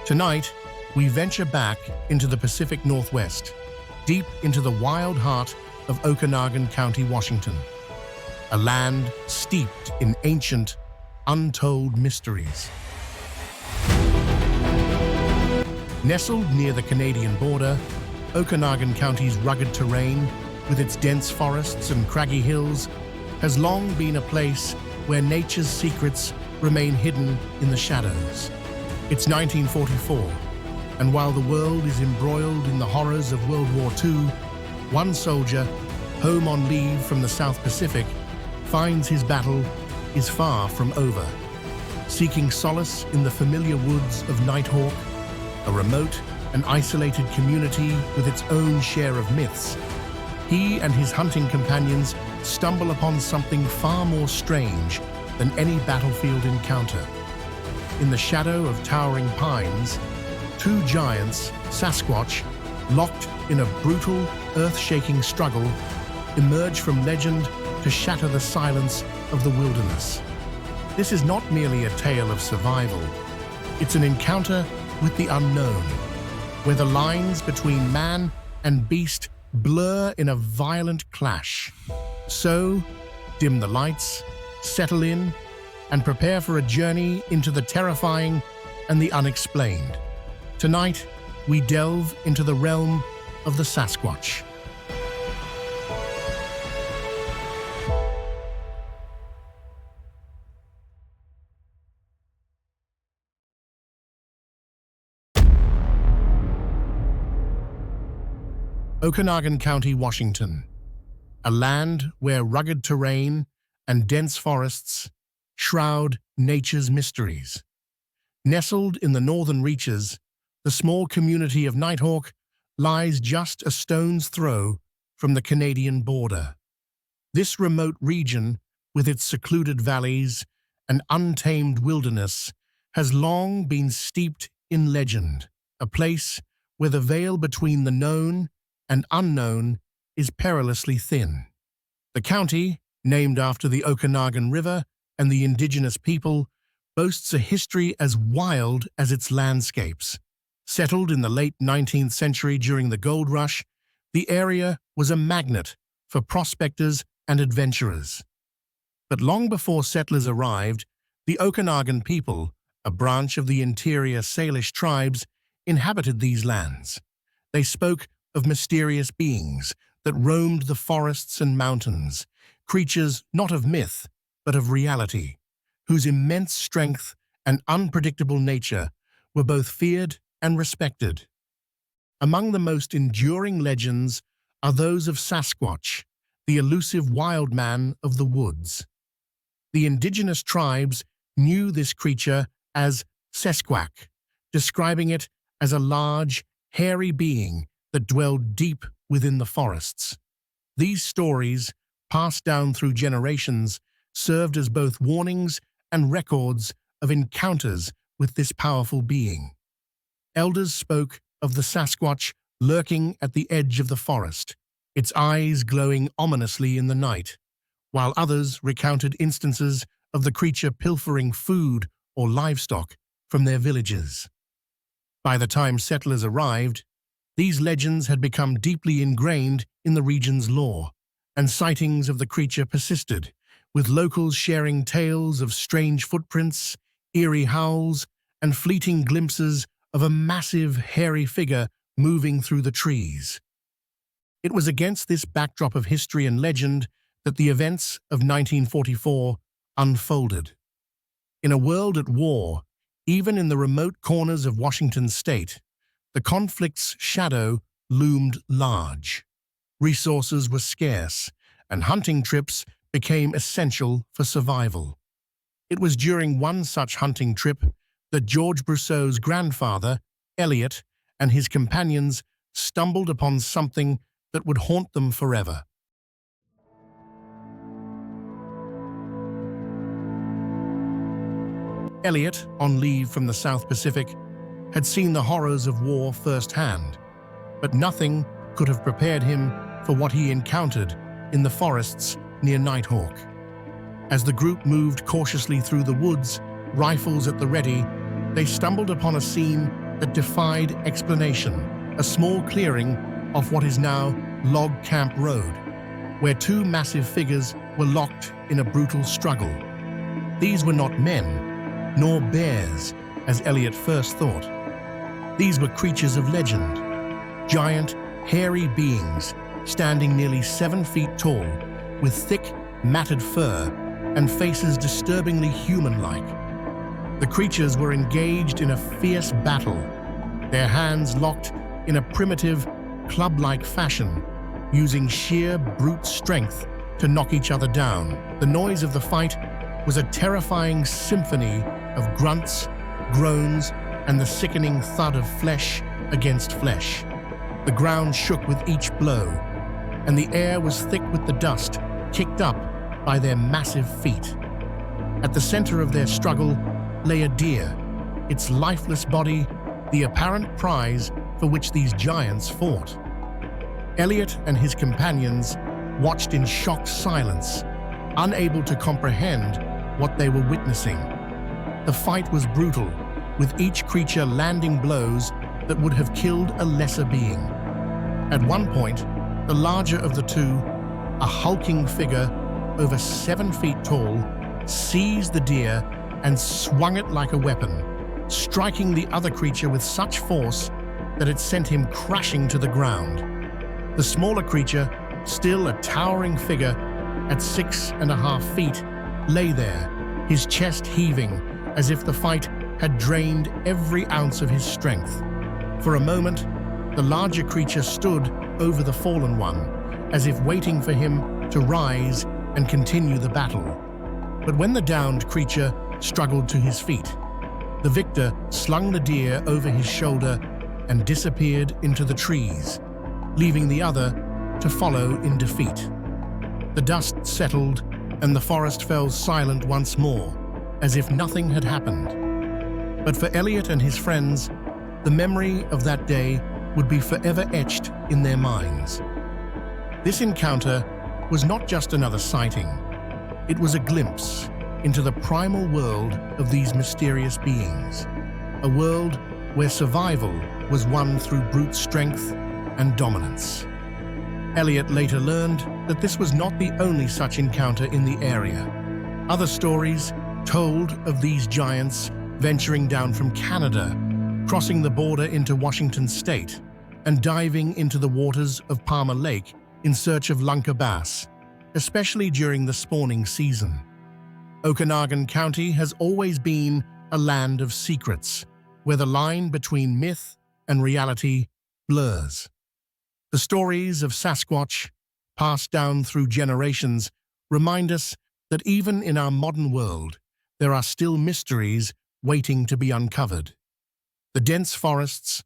Tonight, we venture back into the Pacific Northwest, deep into the wild heart of Okanogan County, Washington, a land steeped in ancient, untold mysteries. Nestled near the Canadian border, Okanagan County's rugged terrain, with its dense forests and craggy hills, has long been a place where nature's secrets remain hidden in the shadows. It's 1944, and while the world is embroiled in the horrors of World War II, one soldier, home on leave from the South Pacific, finds his battle is far from over. Seeking solace in the familiar woods of Nighthawk, a remote and isolated community with its own share of myths, he and his hunting companions stumble upon something far more strange than any battlefield encounter. In the shadow of towering pines, two giants, Sasquatch, locked in a brutal, earth-shaking struggle, emerge from legend to shatter the silence of the wilderness. This is not merely a tale of survival. It's an encounter with the unknown, where the lines between man and beast blur in a violent clash. So, dim the lights, settle in, and prepare for a journey into the terrifying and the unexplained. Tonight, we delve into the realm of the Sasquatch. Okanogan County, Washington, a land where rugged terrain and dense forests shroud nature's mysteries. Nestled in the northern reaches, the small community of Nighthawk lies just a stone's throw from the Canadian border. This remote region, with its secluded valleys and untamed wilderness, has long been steeped in legend, a place where the veil between the known and unknown is perilously thin. The county, named after the Okanagan River and the indigenous people, boasts a history as wild as its landscapes. Settled in the late 19th century during the gold rush, the area was a magnet for prospectors and adventurers. But long before settlers arrived, the Okanagan people, a branch of the interior Salish tribes, inhabited these lands. They spoke of mysterious beings that roamed the forests and mountains, creatures not of myth, but of reality, whose immense strength and unpredictable nature were both feared and respected. Among the most enduring legends are those of Sasquatch, the elusive wild man of the woods. The indigenous tribes knew this creature as Sasquatch, describing it as a large, hairy being that dwelled deep within the forests. These stories, passed down through generations, served as both warnings and records of encounters with this powerful being. Elders spoke of the Sasquatch lurking at the edge of the forest, its eyes glowing ominously in the night, while others recounted instances of the creature pilfering food or livestock from their villages. By the time settlers arrived, these legends had become deeply ingrained in the region's lore, and sightings of the creature persisted, with locals sharing tales of strange footprints, eerie howls, and fleeting glimpses of a massive, hairy figure moving through the trees. It was against this backdrop of history and legend that the events of 1944 unfolded. In a world at war, even in the remote corners of Washington state, the conflict's shadow loomed large. Resources were scarce, and hunting trips became essential for survival. It was during one such hunting trip that George Brusseau's grandfather, Elliott, and his companions stumbled upon something that would haunt them forever. Elliott, on leave from the South Pacific, had seen the horrors of war firsthand, but nothing could have prepared him for what he encountered in the forests near Nighthawk. As the group moved cautiously through the woods, rifles at the ready, they stumbled upon a scene that defied explanation, a small clearing off what is now Log Camp Road, where two massive figures were locked in a brutal struggle. These were not men, nor bears, as Elliott first thought. These were creatures of legend, giant, hairy beings standing nearly 7 feet tall, with thick, matted fur and faces disturbingly human-like. The creatures were engaged in a fierce battle, their hands locked in a primitive, club-like fashion, using sheer brute strength to knock each other down. The noise of the fight was a terrifying symphony of grunts, groans, and the sickening thud of flesh against flesh. The ground shook with each blow, and the air was thick with the dust kicked up by their massive feet. At the center of their struggle lay a deer, its lifeless body the apparent prize for which these giants fought. Elliott and his companions watched in shocked silence, unable to comprehend what they were witnessing. The fight was brutal, with each creature landing blows that would have killed a lesser being. At one point, the larger of the two, a hulking figure over 7 feet tall, seized the deer and swung it like a weapon, striking the other creature with such force that it sent him crashing to the ground. The smaller creature, still a towering figure at 6.5 feet, lay there, his chest heaving as if the fight had drained every ounce of his strength. For a moment, the larger creature stood over the fallen one, as if waiting for him to rise and continue the battle. But when the downed creature struggled to his feet, the victor slung the deer over his shoulder and disappeared into the trees, leaving the other to follow in defeat. The dust settled and the forest fell silent once more, as if nothing had happened. But for Elliott and his friends, the memory of that day would be forever etched in their minds. This encounter was not just another sighting. It was a glimpse into the primal world of these mysterious beings, a world where survival was won through brute strength and dominance. Elliott later learned that this was not the only such encounter in the area. Other stories told of these giants venturing down from Canada, crossing the border into Washington state, and diving into the waters of Palmer Lake in search of lunker bass, especially during the spawning season. Okanogan County has always been a land of secrets, where the line between myth and reality blurs. The stories of Sasquatch, passed down through generations, remind us that even in our modern world, there are still mysteries waiting to be uncovered. The dense forests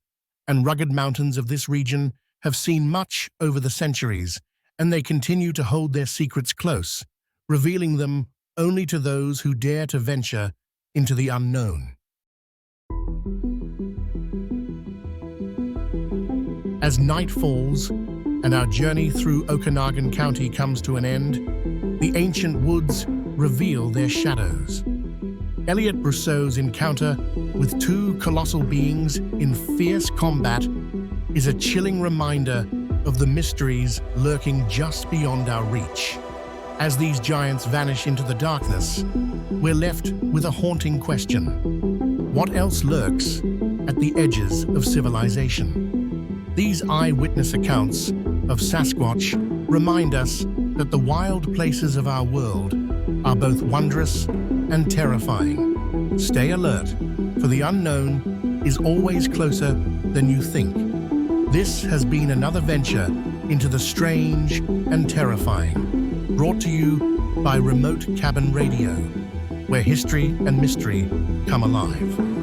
and rugged mountains of this region have seen much over the centuries, and they continue to hold their secrets close, revealing them only to those who dare to venture into the unknown. As night falls and our journey through Okanogan County comes to an end, the ancient woods reveal their shadows. Elliott Brusseau's encounter with two colossal beings in fierce combat is a chilling reminder of the mysteries lurking just beyond our reach. As these giants vanish into the darkness, we're left with a haunting question. What else lurks at the edges of civilization? These eyewitness accounts of Sasquatch remind us that the wild places of our world are both wondrous and terrifying. Stay alert, for the unknown is always closer than you think. This has been another venture into the strange and terrifying, brought to you by Remote Cabin Radio, where history and mystery come alive.